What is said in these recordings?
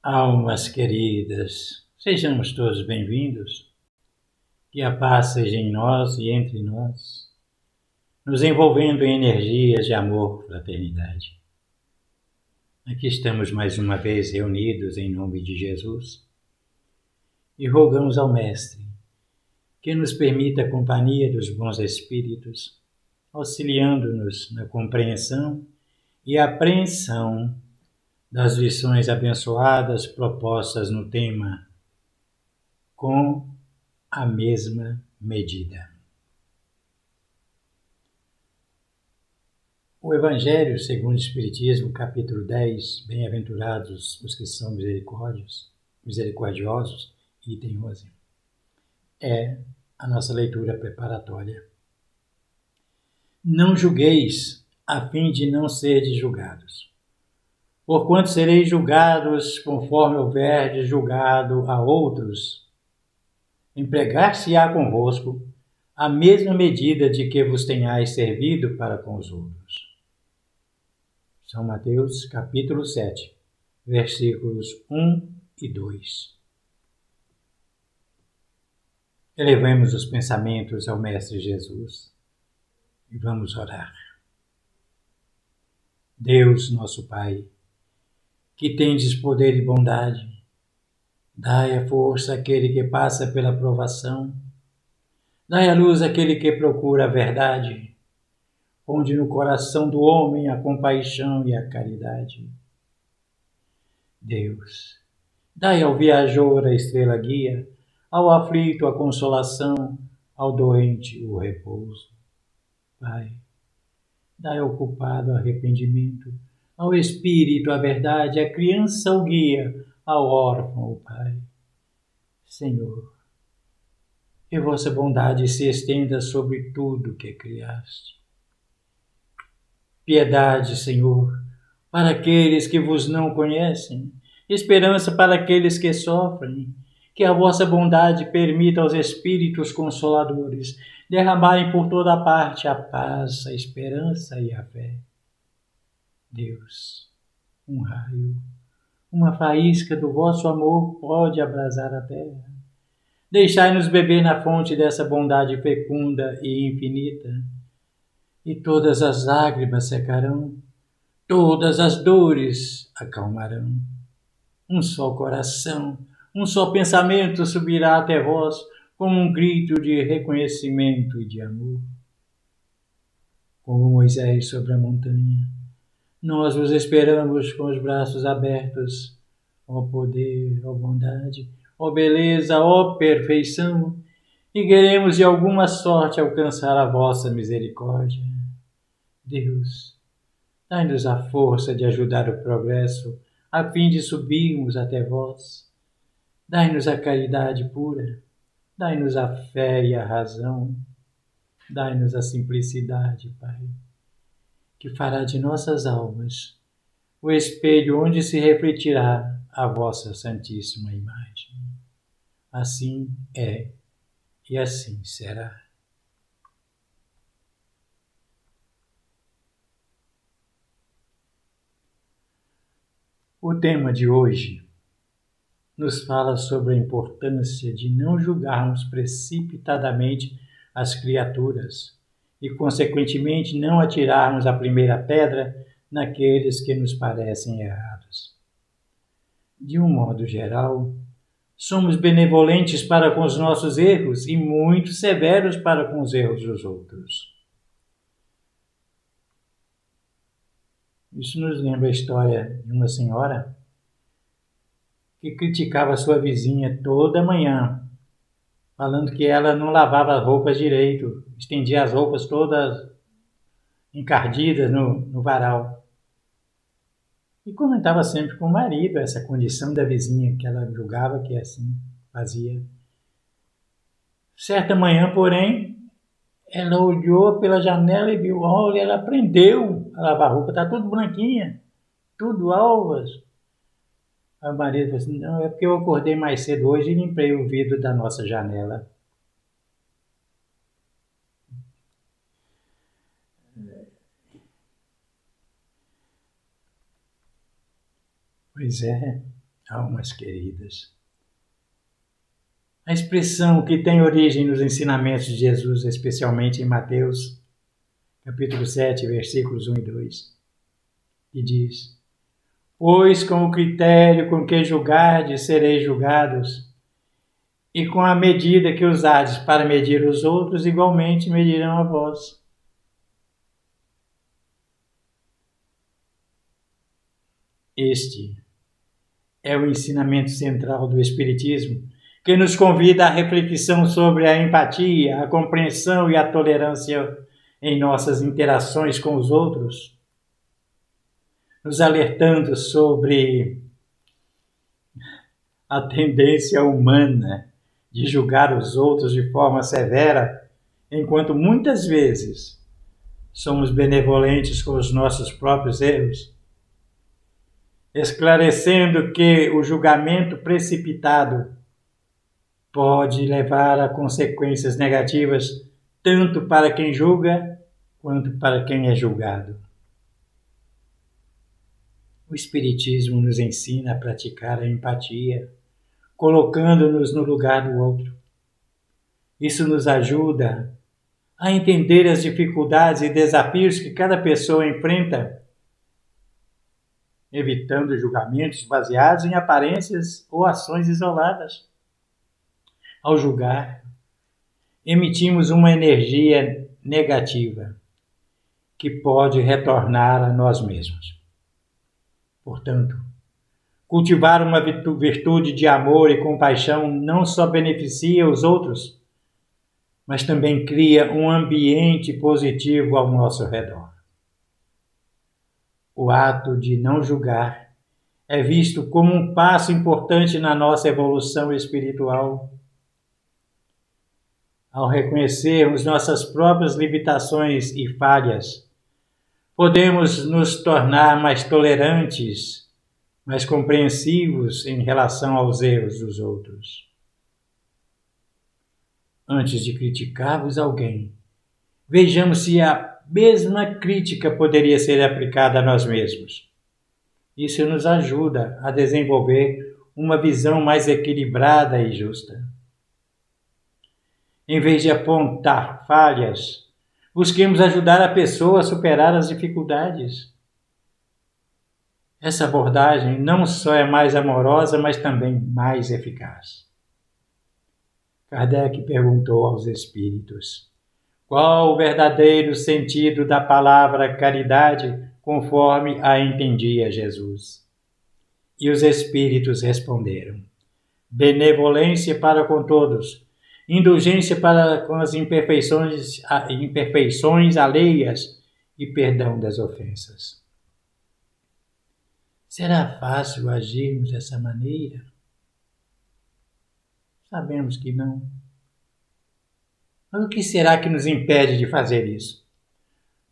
Almas queridas, sejamos todos bem-vindos. Que a paz seja em nós e entre nós, nos envolvendo em energias de amor, fraternidade. Aqui estamos mais uma vez reunidos em nome de Jesus e rogamos ao Mestre que nos permita a companhia dos bons espíritos, auxiliando-nos na compreensão e apreensão das lições abençoadas propostas no tema Com a mesma medida. O Evangelho segundo o Espiritismo, capítulo 10, Bem-aventurados os que são misericordiosos, item 11, é a nossa leitura preparatória. Não julgueis, a fim de não serdes julgados. Porquanto sereis julgados conforme houverdes julgado a outros, empregar-se-á convosco a mesma medida de que vos tenhais servido para com os outros. São Mateus, capítulo 7, versículos 1 e 2. Elevemos os pensamentos ao Mestre Jesus e vamos orar. Deus, nosso Pai, que tendes poder e bondade, dai a força àquele que passa pela provação, dai a luz àquele que procura a verdade, onde no coração do homem a compaixão e a caridade. Deus, dai ao viajor a estrela guia, ao aflito a consolação, ao doente o repouso. Pai, dai ao culpado arrependimento, ao espírito a verdade, à criança o guia, ao órfão o Pai. Senhor, que vossa bondade se estenda sobre tudo que criaste. Piedade, Senhor, para aqueles que vos não conhecem, esperança para aqueles que sofrem, que a vossa bondade permita aos Espíritos Consoladores derramarem por toda parte a paz, a esperança e a fé. Deus, um raio, uma faísca do vosso amor pode abrasar a terra. Deixai-nos beber na fonte dessa bondade fecunda e infinita, e todas as lágrimas secarão, todas as dores acalmarão. Um só coração, um só pensamento subirá até vós como um grito de reconhecimento e de amor. Como Moisés sobre a montanha, nós vos esperamos com os braços abertos, ó poder, ó bondade, ó beleza, ó perfeição, e queremos de alguma sorte alcançar a vossa misericórdia. Deus, dai-nos a força de ajudar o progresso, a fim de subirmos até vós. Dai-nos a caridade pura, dai-nos a fé e a razão, dai-nos a simplicidade, Pai, que fará de nossas almas o espelho onde se refletirá a vossa santíssima imagem. Assim é e assim será. O tema de hoje nos fala sobre a importância de não julgarmos precipitadamente as criaturas e, consequentemente, não atirarmos a primeira pedra naqueles que nos parecem errados. De um modo geral, somos benevolentes para com os nossos erros e muito severos para com os erros dos outros. Isso nos lembra a história de uma senhora que criticava sua vizinha toda manhã, falando que ela não lavava as roupas direito, estendia as roupas todas encardidas no varal. E comentava sempre com o marido essa condição da vizinha, que ela julgava que assim fazia. Certa manhã, porém, ela olhou pela janela e viu, olha, ela aprendeu a lavar roupa, está tudo branquinha, tudo alvas. Aí o marido falou assim, não, é porque eu acordei mais cedo hoje e limpei o vidro da nossa janela. Pois é, almas queridas. A expressão que tem origem nos ensinamentos de Jesus, especialmente em Mateus, capítulo 7, versículos 1 e 2, que diz: Pois com o critério com que julgardes sereis julgados, e com a medida que usardes para medir os outros, igualmente medirão a vós. Este é o ensinamento central do Espiritismo, que nos convida à reflexão sobre a empatia, a compreensão e a tolerância em nossas interações com os outros, nos alertando sobre a tendência humana de julgar os outros de forma severa, enquanto muitas vezes somos benevolentes com os nossos próprios erros, esclarecendo que o julgamento precipitado pode levar a consequências negativas tanto para quem julga quanto para quem é julgado. O Espiritismo nos ensina a praticar a empatia, colocando-nos no lugar do outro. Isso nos ajuda a entender as dificuldades e desafios que cada pessoa enfrenta, evitando julgamentos baseados em aparências ou ações isoladas. Ao julgar, emitimos uma energia negativa que pode retornar a nós mesmos. Portanto, cultivar uma virtude de amor e compaixão não só beneficia os outros, mas também cria um ambiente positivo ao nosso redor. O ato de não julgar é visto como um passo importante na nossa evolução espiritual. Ao reconhecermos nossas próprias limitações e falhas, podemos nos tornar mais tolerantes, mais compreensivos em relação aos erros dos outros. Antes de criticarmos alguém, vejamos se a mesma crítica poderia ser aplicada a nós mesmos. Isso nos ajuda a desenvolver uma visão mais equilibrada e justa. Em vez de apontar falhas, busquemos ajudar a pessoa a superar as dificuldades. Essa abordagem não só é mais amorosa, mas também mais eficaz. Kardec perguntou aos espíritos: qual o verdadeiro sentido da palavra caridade conforme a entendia Jesus? E os espíritos responderam: benevolência para com todos, indulgência para com as imperfeições alheias e perdão das ofensas. Será fácil agirmos dessa maneira? Sabemos que não. Mas o que será que nos impede de fazer isso?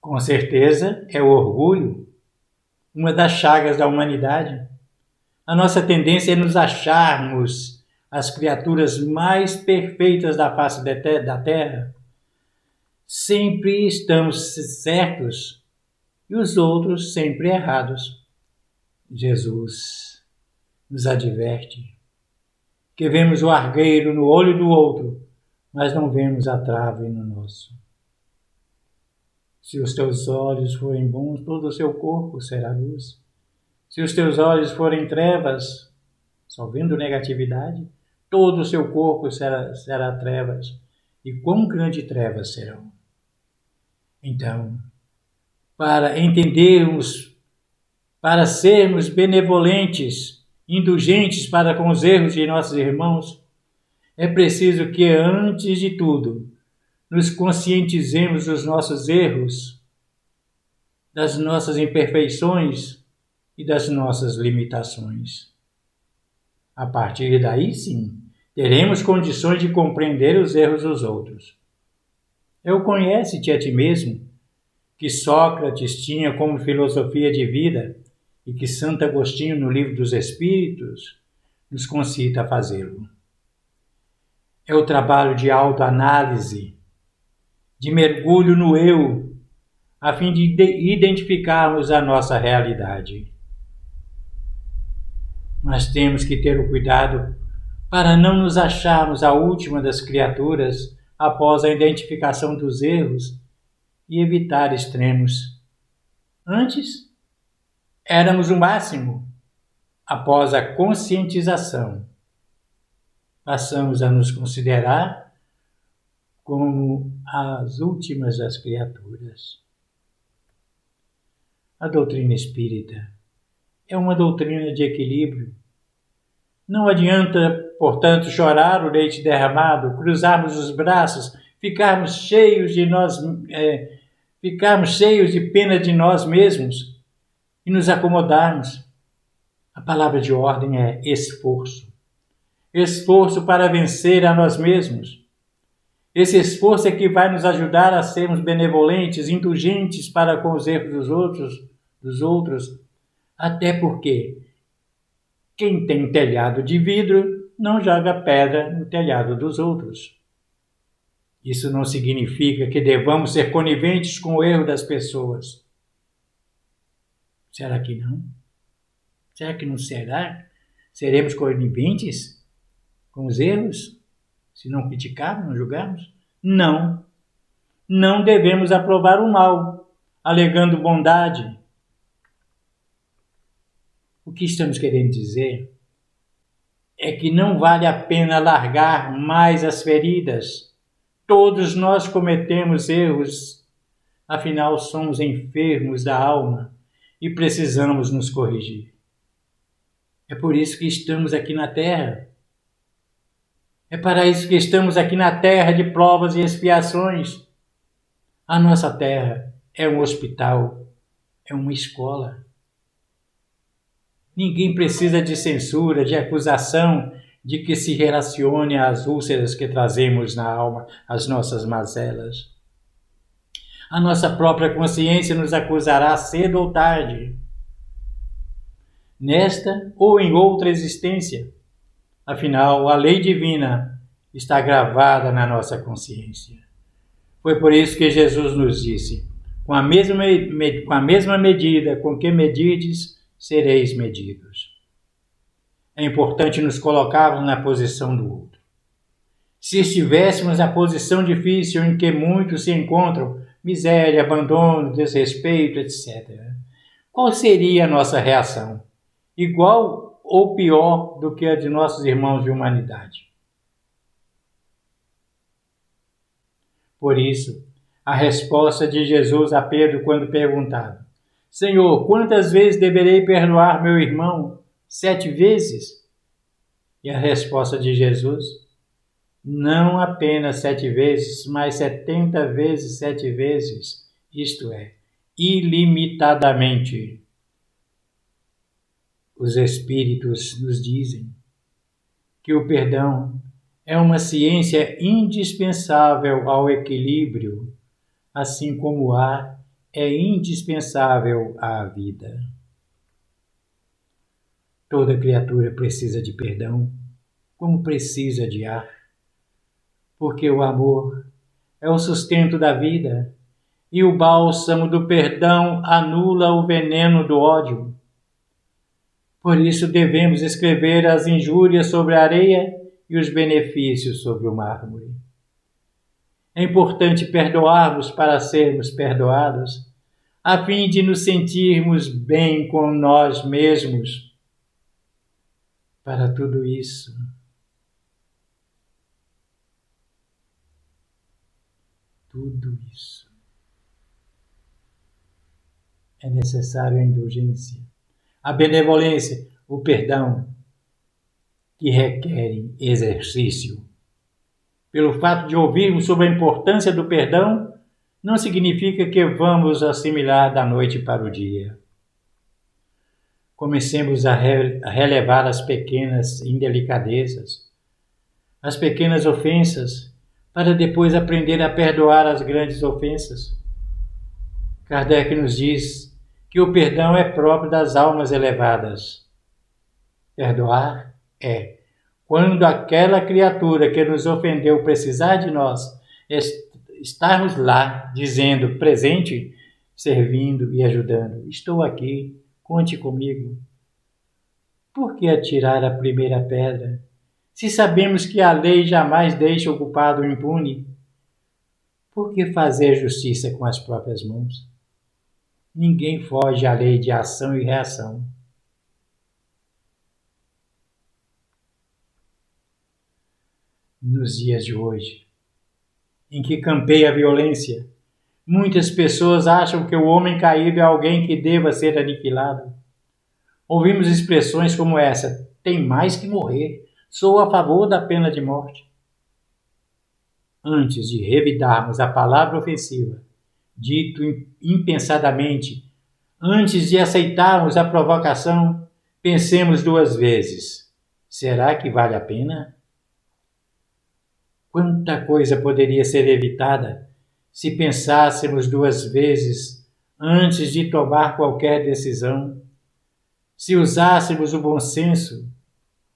Com certeza é o orgulho, uma das chagas da humanidade. A nossa tendência é nos acharmos as criaturas mais perfeitas da face da Terra. Sempre estamos certos e os outros sempre errados. Jesus nos adverte que vemos o argueiro no olho do outro, mas não vemos a trave no nosso. Se os teus olhos forem bons, todo o seu corpo será luz. Se os teus olhos forem trevas, só vendo negatividade, todo o seu corpo será trevas. E quão grande trevas serão? Então, para entendermos, para sermos benevolentes, indulgentes para com os erros de nossos irmãos, é preciso que, antes de tudo, nos conscientizemos dos nossos erros, das nossas imperfeições e das nossas limitações. A partir daí, sim, teremos condições de compreender os erros dos outros. Eu conhece-te a ti mesmo, que Sócrates tinha como filosofia de vida e que Santo Agostinho, no Livro dos Espíritos, nos concita a fazê-lo. É o trabalho de autoanálise, de mergulho no eu, a fim de identificarmos a nossa realidade. Mas temos que ter o cuidado para não nos acharmos a última das criaturas após a identificação dos erros e evitar extremos. Antes, éramos o máximo. Após a conscientização, passamos a nos considerar como as últimas das criaturas. A doutrina espírita é uma doutrina de equilíbrio. Não adianta, portanto, chorar o leite derramado, cruzarmos os braços, ficarmos cheios de pena de nós mesmos e nos acomodarmos. A palavra de ordem é esforço. Esforço para vencer a nós mesmos. Esse esforço é que vai nos ajudar a sermos benevolentes, indulgentes para com os erros dos outros, até porque quem tem telhado de vidro não joga pedra no telhado dos outros. Isso não significa que devamos ser coniventes com o erro das pessoas. Será que não? Será que não será? Seremos coniventes com os erros? Se não criticarmos, não julgarmos? Não. Não devemos aprovar o mal, alegando bondade. O que estamos querendo dizer é que não vale a pena largar mais as feridas. Todos nós cometemos erros, afinal somos enfermos da alma e precisamos nos corrigir. É por isso que estamos aqui na Terra. É para isso que estamos aqui na Terra de provas e expiações. A nossa Terra é um hospital, é uma escola. Ninguém precisa de censura, de acusação, de que se relacione às úlceras que trazemos na alma, às nossas mazelas. A nossa própria consciência nos acusará cedo ou tarde, nesta ou em outra existência. Afinal, a lei divina está gravada na nossa consciência. Foi por isso que Jesus nos disse: com a mesma medida com que medirdes, sereis medidos. É importante nos colocarmos na posição do outro. Se estivéssemos na posição difícil em que muitos se encontram, miséria, abandono, desrespeito, etc., qual seria a nossa reação? Igual ou pior do que a de nossos irmãos de humanidade? Por isso, a resposta de Jesus a Pedro quando perguntado: Senhor, quantas vezes deverei perdoar meu irmão? 7 vezes? E a resposta de Jesus: não apenas 7 vezes, mas 70 vezes 7 vezes, isto é, ilimitadamente. Os Espíritos nos dizem que o perdão é uma ciência indispensável ao equilíbrio, assim como o ar é indispensável à vida. Toda criatura precisa de perdão, como precisa de ar, porque o amor é o sustento da vida e o bálsamo do perdão anula o veneno do ódio. Por isso devemos escrever as injúrias sobre a areia e os benefícios sobre o mármore. É importante perdoarmos para sermos perdoados, a fim de nos sentirmos bem com nós mesmos. Para tudo isso, é necessário a indulgência, a benevolência, o perdão, que requerem exercício. Pelo fato de ouvirmos sobre a importância do perdão, não significa que vamos assimilar da noite para o dia. Comecemos a relevar as pequenas indelicadezas, as pequenas ofensas, para depois aprender a perdoar as grandes ofensas. Kardec nos diz que o perdão é próprio das almas elevadas. Perdoar é quando aquela criatura que nos ofendeu precisar de nós, estarmos lá, dizendo, presente, servindo e ajudando. Estou aqui, conte comigo. Por que atirar a primeira pedra? Se sabemos que a lei jamais deixa o culpado impune, por que fazer justiça com as próprias mãos? Ninguém foge à lei de ação e reação. Nos dias de hoje, em que campeia a violência, muitas pessoas acham que o homem caído é alguém que deva ser aniquilado. Ouvimos expressões como essa: tem mais que morrer, sou a favor da pena de morte. Antes de revidarmos a palavra ofensiva, dito impensadamente, antes de aceitarmos a provocação, pensemos duas vezes: será que vale a pena? Quanta coisa poderia ser evitada se pensássemos duas vezes antes de tomar qualquer decisão, se usássemos o bom senso,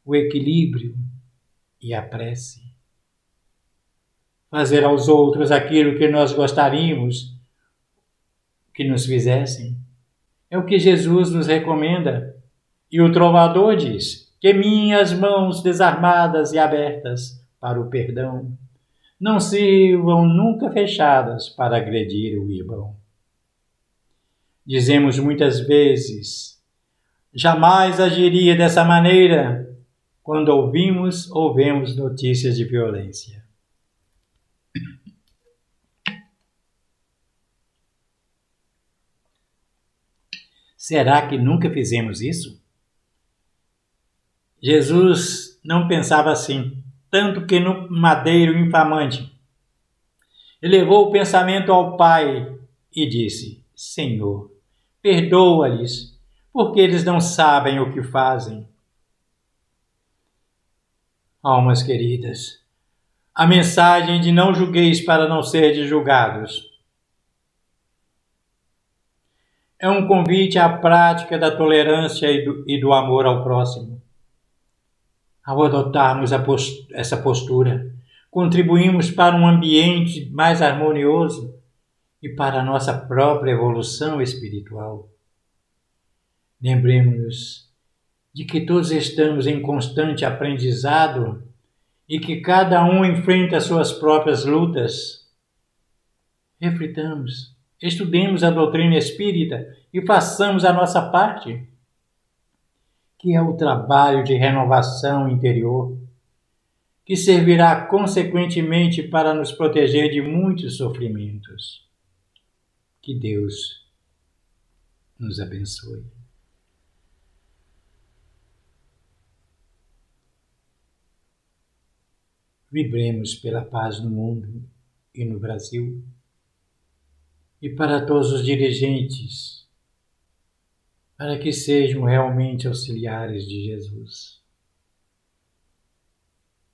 o equilíbrio e a prece. Fazer aos outros aquilo que nós gostaríamos que nos fizessem é o que Jesus nos recomenda. E o trovador diz que minhas mãos desarmadas e abertas para o perdão não sirvam nunca fechadas para agredir o irmão. Dizemos muitas vezes: jamais agiria dessa maneira, quando ouvimos ou vemos notícias de violência. Será que nunca fizemos isso? Jesus não pensava assim, tanto que no madeiro infamante elevou o pensamento ao Pai e disse: Senhor, perdoa-lhes, porque eles não sabem o que fazem. Almas queridas, a mensagem de não julgueis para não serdes julgados é um convite à prática da tolerância e do amor ao próximo. Ao adotarmos essa postura, contribuímos para um ambiente mais harmonioso e para a nossa própria evolução espiritual. Lembremos-nos de que todos estamos em constante aprendizado e que cada um enfrenta suas próprias lutas. Reflitamos, estudemos a doutrina espírita e façamos a nossa parte, que é o trabalho de renovação interior, que servirá consequentemente para nos proteger de muitos sofrimentos. Que Deus nos abençoe. Vibremos pela paz no mundo e no Brasil, e para todos os dirigentes, para que sejam realmente auxiliares de Jesus.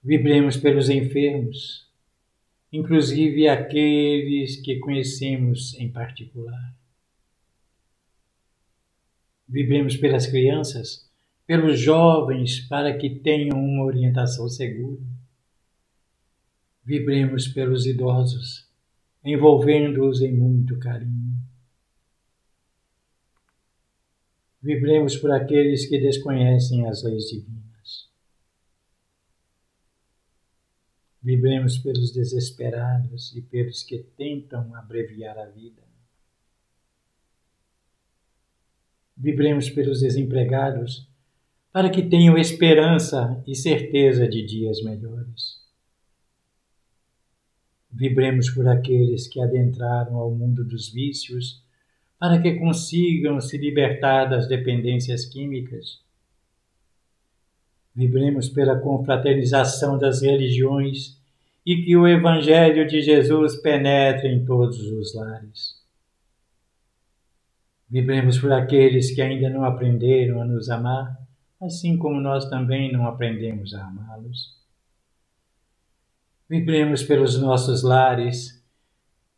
Vibremos pelos enfermos, inclusive aqueles que conhecemos em particular. Vibremos pelas crianças, pelos jovens, para que tenham uma orientação segura. Vibremos pelos idosos, envolvendo-os em muito carinho. Vibremos por aqueles que desconhecem as leis divinas. Vibremos pelos desesperados e pelos que tentam abreviar a vida. Vibremos pelos desempregados, para que tenham esperança e certeza de dias melhores. Vibremos por aqueles que adentraram ao mundo dos vícios, para que consigam se libertar das dependências químicas. Vibremos pela confraternização das religiões e que o Evangelho de Jesus penetre em todos os lares. Vibremos por aqueles que ainda não aprenderam a nos amar, assim como nós também não aprendemos a amá-los. Vibremos pelos nossos lares,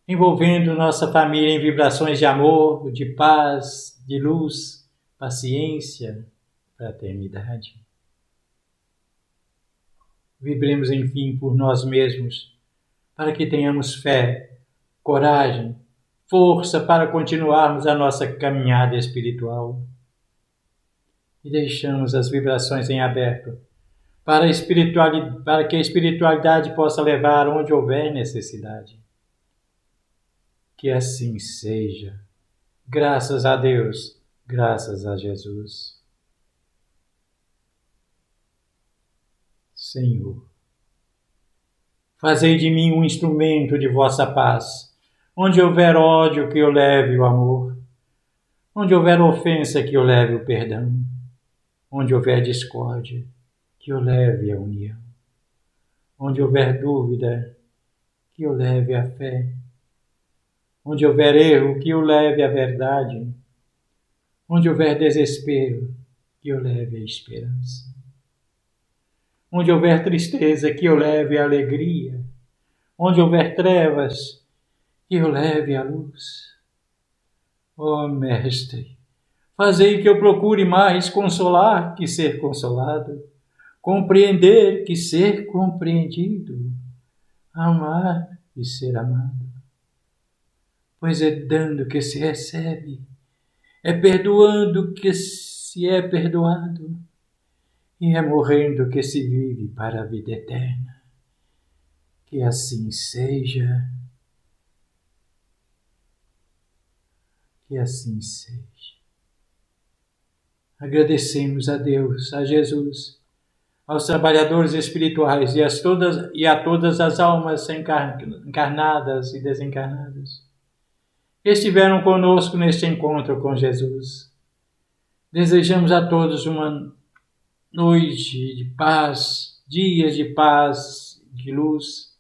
envolvendo nossa família em vibrações de amor, de paz, de luz, paciência, fraternidade. Vibremos, enfim, por nós mesmos, para que tenhamos fé, coragem, força para continuarmos a nossa caminhada espiritual. e deixamos as vibrações em aberto para que a espiritualidade possa levar onde houver necessidade. Que assim seja. Graças a Deus, graças a Jesus. Senhor, fazei de mim um instrumento de vossa paz. Onde houver ódio, que eu leve o amor. Onde houver ofensa, que eu leve o perdão. Onde houver discórdia, que eu leve a união. Onde houver dúvida, que eu leve a fé. Onde houver erro, que eu leve a verdade. Onde houver desespero, que eu leve a esperança. Onde houver tristeza, que eu leve a alegria. Onde houver trevas, que eu leve a luz. Ó Mestre, fazei que eu procure mais consolar que ser consolado, compreender que ser compreendido, amar e ser amado. Pois é dando que se recebe, é perdoando que se é perdoado, e é morrendo que se vive para a vida eterna. Que assim seja. Que assim seja. Agradecemos a Deus, a Jesus, aos trabalhadores espirituais e a todas as almas encarnadas e desencarnadas que estiveram conosco neste encontro com Jesus. Desejamos a todos uma noite de paz, dias de paz, de luz,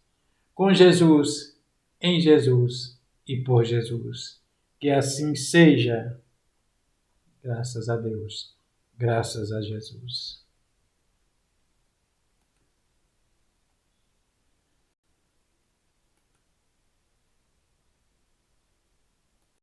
com Jesus, em Jesus e por Jesus. Que assim seja. Graças a Deus. Graças a Jesus.